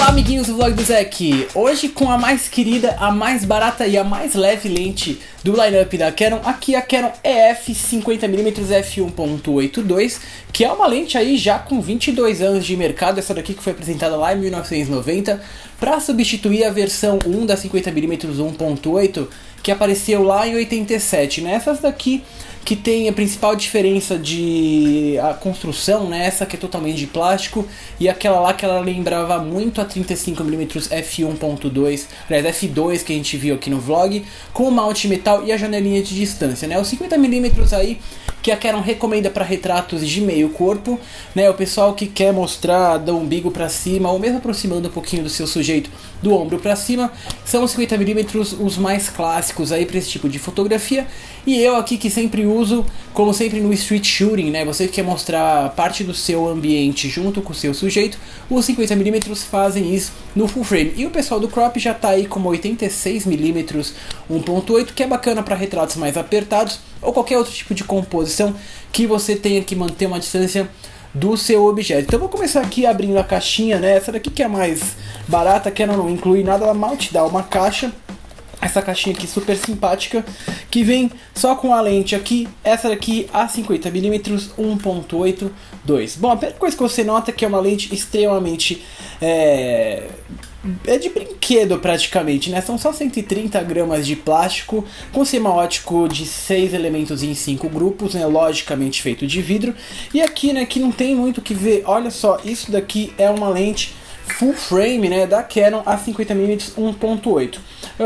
Olá amiguinhos do vlog do Zé aqui, hoje com a mais querida, a mais barata e a mais leve lente do lineup da Canon, aqui a Canon EF 50mm f1.82, que é uma lente aí já com 22 anos de mercado, essa daqui que foi apresentada lá em 1990, para substituir a versão 1 da 50mm 1.8, que apareceu lá em 87, né? Essas daqui que tem a principal diferença de a construção, né? Essa que é totalmente de plástico, e aquela lá que ela lembrava muito a 35mm f1.2, aliás, f2 que a gente viu aqui no vlog, com o malte metal e a janelinha de distância, né? Os 50mm aí que a Canon recomenda para retratos de meio corpo, né? O pessoal que quer mostrar do umbigo para cima, ou mesmo aproximando um pouquinho do seu sujeito do ombro para cima, são os 50mm os mais clássicos aí para esse tipo de fotografia. E eu aqui que sempre uso, como sempre no street shooting, né? Você que quer mostrar parte do seu ambiente junto com o seu sujeito, os 50mm fazem isso no full frame. E o pessoal do crop já tá aí com 86mm 1.8, que é bacana para retratos mais apertados ou qualquer outro tipo de composição que você tenha que manter uma distância do seu objeto. Então vou começar aqui abrindo a caixinha, né? Essa daqui que é a mais barata, que ela não inclui nada, ela mal te dá uma caixa. Essa caixinha aqui super simpática, que vem só com a lente aqui, essa daqui a 50mm 1.82. Bom, a primeira coisa que você nota é que é uma lente extremamente é de brinquedo praticamente, né? São só 130 gramas de plástico com sistema óptico de 6 elementos em 5 grupos, né? Logicamente feito de vidro. E aqui, né, que não tem muito o que ver, olha só, isso daqui é uma lente full frame, né, da Canon a 50mm 1.8.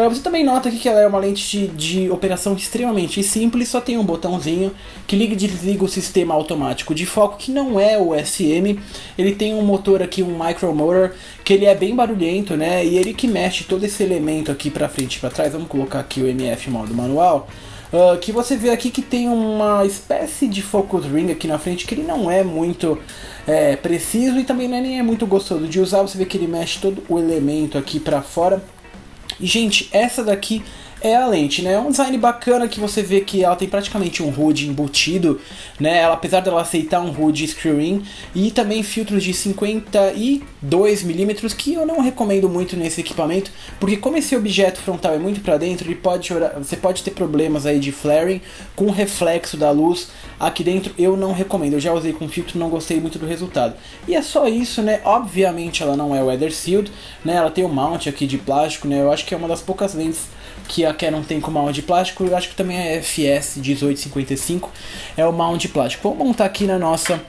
Você também nota aqui que ela é uma lente de operação extremamente simples, só tem um botãozinho que liga e desliga o sistema automático de foco, que não é o SM. Ele tem um motor aqui, um micro motor, que ele é bem barulhento, né, e ele que mexe todo esse elemento aqui pra frente e pra trás. Vamos colocar aqui o MF modo manual. Que você vê aqui que tem uma espécie de focus ring aqui na frente, que ele não é muito preciso e também nem é muito gostoso de usar. Você vê que ele mexe todo o elemento aqui pra fora. E gente, essa daqui é a lente, né? É um design bacana que você vê que ela tem praticamente um HUD embutido, né? Ela, apesar dela aceitar um HUD screw-in e também filtros de 52mm, que eu não recomendo muito nesse equipamento, porque como esse objeto frontal é muito para dentro, você pode ter problemas aí de flaring com o reflexo da luz aqui dentro. Eu não recomendo, eu já usei com filtro, não gostei muito do resultado. E é só isso, né? Obviamente ela não é weather sealed, né? Ela tem um mount aqui de plástico, né? Eu acho que é uma das poucas lentes que a Canon tem com mount de plástico. Eu acho que também a FS 1855 é o mount de plástico. Vou montar aqui na nossa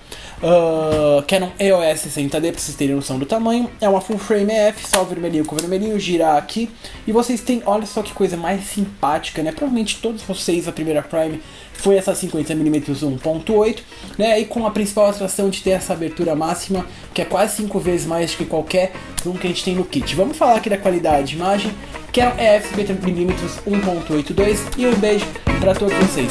Canon EOS 60D para vocês terem noção do tamanho. É uma full frame EF, só o vermelhinho com o vermelhinho, girar aqui. E vocês têm, olha só que coisa mais simpática, né? Provavelmente todos vocês, a primeira Prime foi essa 50mm 1.8, né? E com a principal atração de ter essa abertura máxima, que é quase 5 vezes mais do que qualquer zoom que a gente tem no kit. Vamos falar aqui da qualidade de imagem, que é EF 50mm 1.82, e um beijo para todos vocês.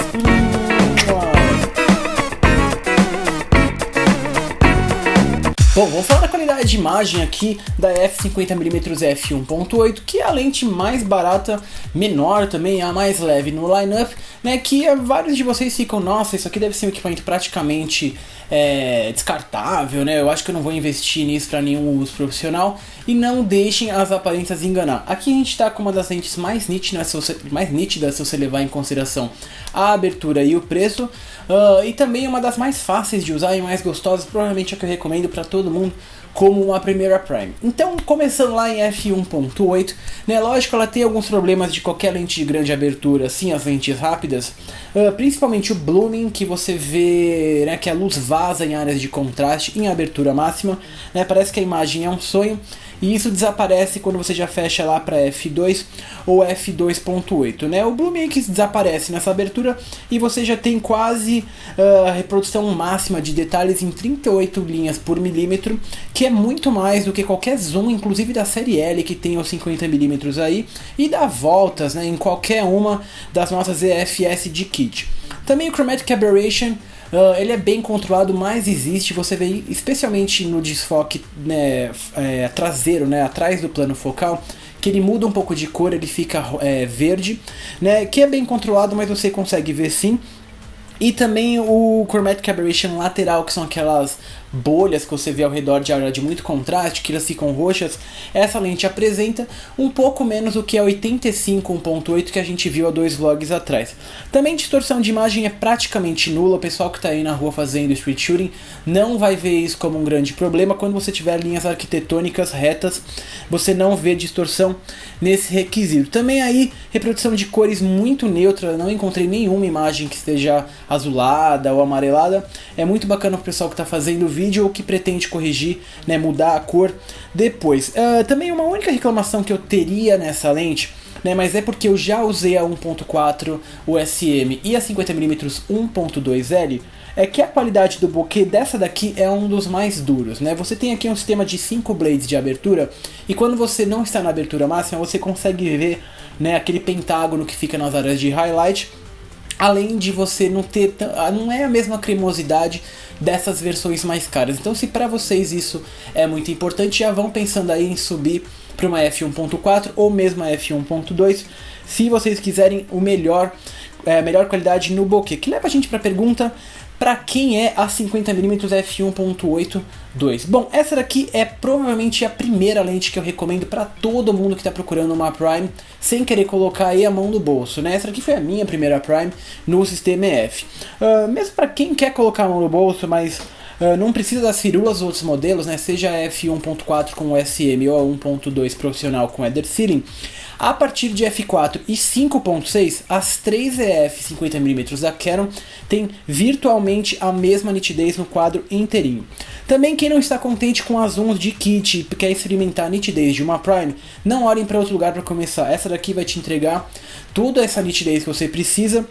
Bom, vamos falar da qualidade de imagem aqui da f50mm f1.8, que é a lente mais barata, menor também, a mais leve no lineup, né? Que vários de vocês ficam, nossa, isso aqui deve ser um equipamento praticamente descartável, né? Eu acho que eu não vou investir nisso para nenhum uso profissional. E não deixem as aparências enganar. Aqui a gente está com uma das lentes mais nítidas se você levar em consideração a abertura e o preço, e também uma das mais fáceis de usar e mais gostosas, provavelmente a que eu recomendo para todo mundo, como uma primeira Prime. Então, começando lá em f1.8, né, lógico, ela tem alguns problemas de qualquer lente de grande abertura, assim, as lentes rápidas, principalmente o blooming, que você vê, né, que a luz vaza em áreas de contraste em abertura máxima, né, parece que a imagem é um sonho, e isso desaparece quando você já fecha lá para f2 ou f2.8, né? O blooming que desaparece nessa abertura e você já tem quase a reprodução máxima de detalhes em 38 linhas por milímetro, que é muito mais do que qualquer zoom, inclusive da série L, que tem os 50mm aí, e dá voltas, né, em qualquer uma das nossas EFS de kit. Também o Chromatic Aberration, ele é bem controlado, mas existe, você vê especialmente no desfoque, né, traseiro, né, atrás do plano focal, que ele muda um pouco de cor, ele fica verde, né, que é bem controlado, mas você consegue ver sim. E também o Chromatic Aberration lateral, que são aquelas bolhas que você vê ao redor de área de muito contraste, que elas ficam roxas, essa lente apresenta um pouco menos do que a 85 1.8 que a gente viu há 2 vlogs atrás. Também distorção de imagem é praticamente nula, o pessoal que está aí na rua fazendo street shooting não vai ver isso como um grande problema. Quando você tiver linhas arquitetônicas retas, você não vê distorção nesse requisito. Também aí, reprodução de cores muito neutra, não encontrei nenhuma imagem que esteja azulada ou amarelada. É muito bacana o pessoal que está fazendo o vídeo ou que pretende corrigir, né, mudar a cor depois. Também uma única reclamação que eu teria nessa lente, né, mas é porque eu já usei a 1.4, o SM e a 50mm 1.2L, é que a qualidade do bokeh dessa daqui é um dos mais duros, né? Você tem aqui um sistema de 5 blades de abertura, e quando você não está na abertura máxima, você consegue ver, né, aquele pentágono que fica nas áreas de highlight, além de você não ter, não é a mesma cremosidade dessas versões mais caras. Então, se para vocês isso é muito importante, já vão pensando aí em subir para uma f1.4 ou mesmo a f1.2, se vocês quiserem o melhor, melhor qualidade no bokeh. Que leva a gente para a pergunta: para quem é a 50mm f1.8.2? Bom, essa daqui é provavelmente a primeira lente que eu recomendo para todo mundo que está procurando uma Prime sem querer colocar aí a mão no bolso, né? Essa daqui foi a minha primeira Prime no sistema EF. Mesmo para quem quer colocar a mão no bolso, mas não precisa das firulas dos outros modelos, né? Seja a f1.4 com o SM ou a 1.2 profissional com Eder Sealing, a partir de f4 e 5.6, as 3 EF 50mm da Canon têm virtualmente a mesma nitidez no quadro inteirinho. Também quem não está contente com as zooms de kit e quer experimentar a nitidez de uma Prime, não olhem para outro lugar para começar. Essa daqui vai te entregar toda essa nitidez que você precisa,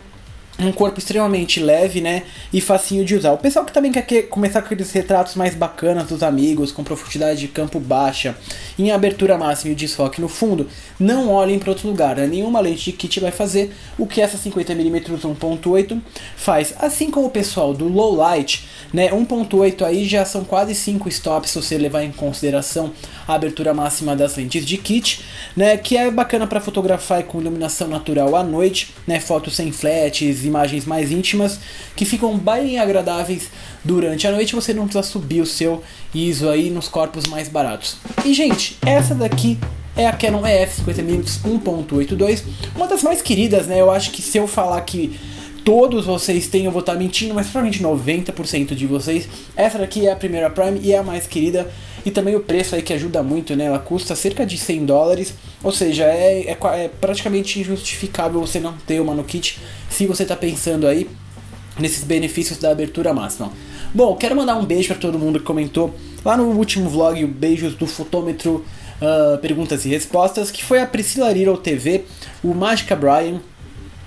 um corpo extremamente leve, né, e facinho de usar. O pessoal que também quer começar com aqueles retratos mais bacanas dos amigos, com profundidade de campo baixa, em abertura máxima e desfoque no fundo, não olhem para outro lugar, né? Nenhuma lente de kit vai fazer o que essa 50mm 1.8 faz. Assim como o pessoal do low light, né, 1.8 aí já são quase 5 stops se você levar em consideração a abertura máxima das lentes de kit, né, que é bacana para fotografar com iluminação natural à noite, né, fotos sem flashes, imagens mais íntimas que ficam bem agradáveis durante a noite. Você não precisa subir o seu ISO aí nos corpos mais baratos. E gente, essa daqui é a Canon EF 50mm 1.82, uma das mais queridas, né? Eu acho que se eu falar que todos vocês têm, eu vou estar mentindo, mas provavelmente 90% de vocês. Essa daqui é a primeira Prime e é a mais querida, e também o preço aí que ajuda muito, né? Ela custa cerca de $100, ou seja, é praticamente injustificável você não ter uma no kit se você está pensando aí nesses benefícios da abertura máxima. Bom, quero mandar um beijo para todo mundo que comentou lá no último vlog, beijos do fotômetro, perguntas e respostas, que foi a Priscila Little TV, o Magica Brian,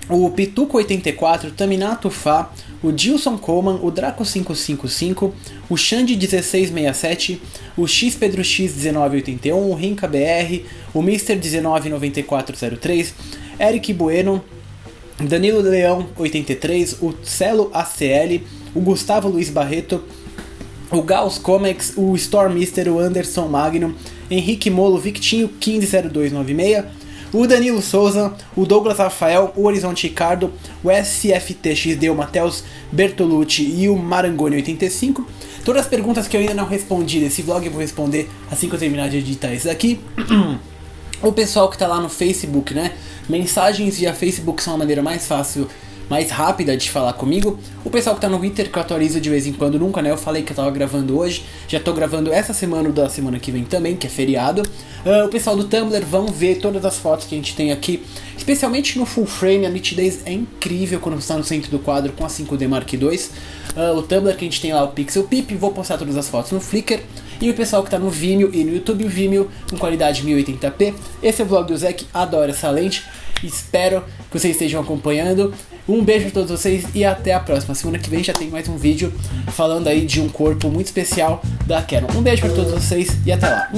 o Pituco84, Taminato Fá, o Dilson Coleman, o Draco555, o Xande1667, o X Pedro X1981, o Rinca BR, o Mr. 199403, Eric Bueno, Danilo Leão 83, o Celo ACL, o Gustavo Luiz Barreto, o Gauss Comex, o Stormmister, o Anderson Magnum, Henrique Molo, Victinho 150296, o Danilo Souza, o Douglas Rafael, o Horizonte Ricardo, o SFTXD, o Matheus Bertolucci e o Marangoni 85. Todas as perguntas que eu ainda não respondi nesse vlog eu vou responder assim que eu terminar de editar esse daqui. O pessoal que tá lá no Facebook, né? Mensagens via Facebook são a maneira mais fácil, mais rápida de falar comigo. O pessoal que tá no Twitter, que eu atualizo de vez em quando, nunca, né? Eu falei que eu tava gravando hoje, já tô gravando essa semana, da semana que vem também, que é feriado. O pessoal do Tumblr, vão ver todas as fotos que a gente tem aqui, especialmente no full frame. A nitidez é incrível quando você tá no centro do quadro com a 5D Mark II. O Tumblr que a gente tem lá, o Pixel Pip, vou postar todas as fotos no Flickr. E o pessoal que tá no Vimeo e no YouTube, o Vimeo com qualidade 1080p. Esse é o vlog do Zek, adoro essa lente, espero que vocês estejam acompanhando. Um beijo a todos vocês e até a próxima. Semana que vem já tem mais um vídeo falando aí de um corpo muito especial da Canon. Um beijo para todos vocês e até lá.